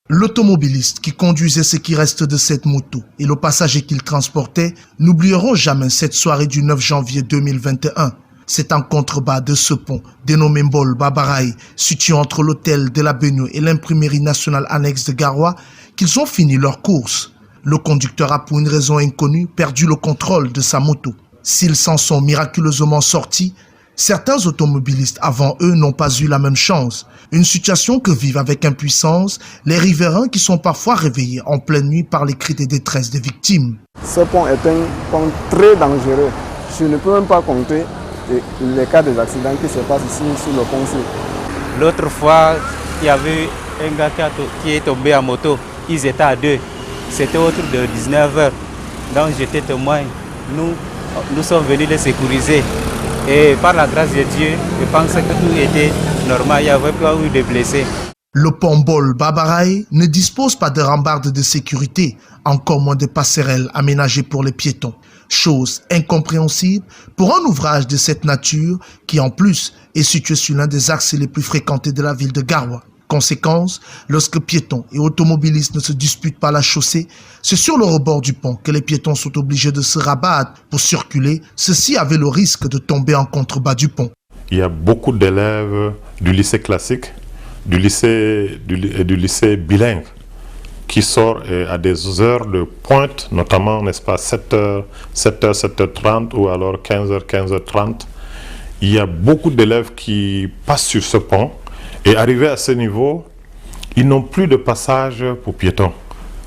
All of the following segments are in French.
L'automobiliste qui conduisait ce qui reste de cette moto et le passager qu'il transportait n'oublieront jamais cette soirée du 9 janvier 2021. C'est en contrebas de ce pont, dénommé Mbol Babaraï, situé entre l'hôtel de la Benue et l'imprimerie nationale annexe de Garoua, qu'ils ont fini leur course. Le conducteur a, pour une raison inconnue, perdu le contrôle de sa moto. S'ils s'en sont miraculeusement sortis, certains automobilistes avant eux n'ont pas eu la même chance. Une situation que vivent avec impuissance les riverains qui sont parfois réveillés en pleine nuit par les cris de détresse des victimes. Ce pont est un pont très dangereux. Je ne peux même pas compter les cas des accidents qui se passent ici sur le pont-ci. L'autre fois, il y avait un gars qui est tombé à moto. Ils étaient à deux. C'était autour de 19h. Donc j'étais témoin. Nous sommes venus les sécuriser. Et par la grâce de Dieu, je pense que tout était normal. Il n'y avait pas eu de blessés. Le pont Mbol Babaraï ne dispose pas de rambardes de sécurité, encore moins de passerelles aménagées pour les piétons. Chose incompréhensible pour un ouvrage de cette nature qui en plus est situé sur l'un des axes les plus fréquentés de la ville de Garoua. Conséquence, lorsque piétons et automobilistes ne se disputent pas la chaussée, c'est sur le rebord du pont que les piétons sont obligés de se rabattre pour circuler, ceci avait le risque de tomber en contrebas du pont. Il y a beaucoup d'élèves du lycée classique, du lycée bilingue, qui sortent à des heures de pointe, notamment, n'est-ce pas, 7h, 7h30 ou alors 15h, 15h30. Il y a beaucoup d'élèves qui passent sur ce pont et arrivés à ce niveau, ils n'ont plus de passage pour piétons.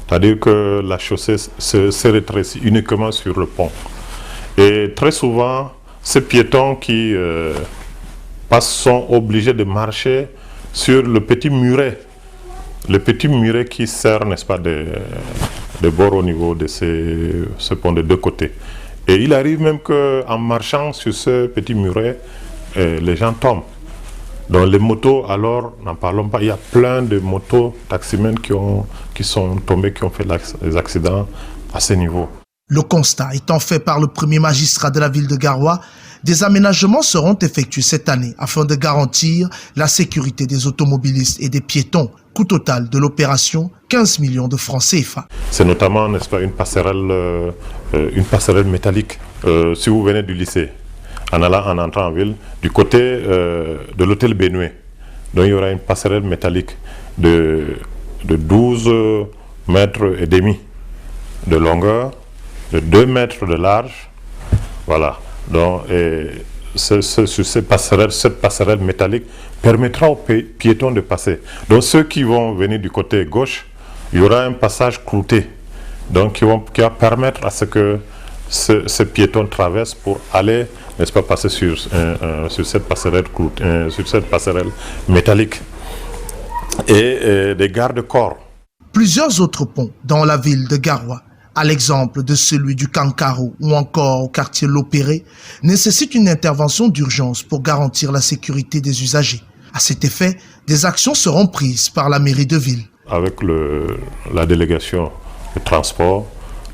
C'est-à-dire que la chaussée se rétrécit uniquement sur le pont. Et très souvent, ces piétons qui passent sont obligés de marcher sur le petit muret. Le petit muret qui sert, n'est-ce pas, de bord au niveau de ce pont de deux côtés. Et il arrive même qu'en marchant sur ce petit muret, les gens tombent. Donc les motos, alors, n'en parlons pas, il y a plein de motos taximens qui sont tombés, qui ont fait des accidents à ce niveau. Le constat étant fait par le premier magistrat de la ville de Garoua, des aménagements seront effectués cette année afin de garantir la sécurité des automobilistes et des piétons. Coût total de l'opération, 15 millions de francs CFA. C'est notamment, n'est-ce pas, une passerelle métallique. Si vous venez du lycée, en entrant en ville, du côté de l'hôtel Benue, donc il y aura une passerelle métallique de 12 mètres et demi de longueur, de 2 mètres de large, voilà. Donc, sur cette passerelle métallique permettra aux piétons de passer. Donc, ceux qui vont venir du côté gauche, il y aura un passage clouté, donc qui va permettre à ce que ces piétons traversent pour aller, n'est-ce pas, passer sur cette passerelle métallique. Et des garde-corps. Plusieurs autres ponts dans la ville de Garoua, à l'exemple de celui du Kankaro ou encore au quartier Lopéré, nécessite une intervention d'urgence pour garantir la sécurité des usagers. À cet effet, des actions seront prises par la mairie de ville. Avec la délégation de transport,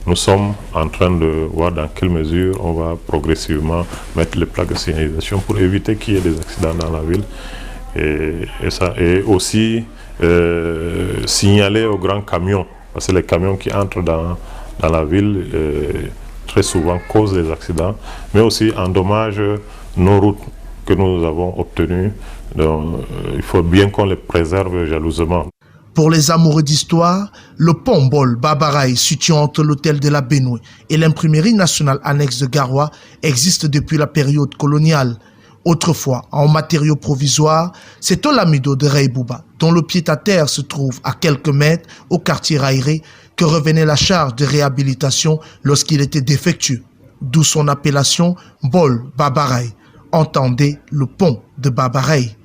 nous sommes en train de voir dans quelle mesure on va progressivement mettre les plaques de signalisation pour éviter qu'il y ait des accidents dans la ville. Et aussi signaler aux grands camions, parce que les camions qui entrent dans la ville, très souvent causent des accidents, mais aussi endommagent nos routes que nous avons obtenues. Donc, il faut bien qu'on les préserve jalousement. Pour les amoureux d'histoire, le pont Mbol Babaraï, situé entre l'hôtel de la Benue et l'imprimerie nationale annexe de Garoua, existe depuis la période coloniale. Autrefois, en matériaux provisoires, c'est au lamido de Reibouba, dont le pied-à-terre se trouve à quelques mètres au quartier Rairé, que revenait la charge de réhabilitation lorsqu'il était défectueux. D'où son appellation Mbol Babaraï. Entendez le pont de Babaraï.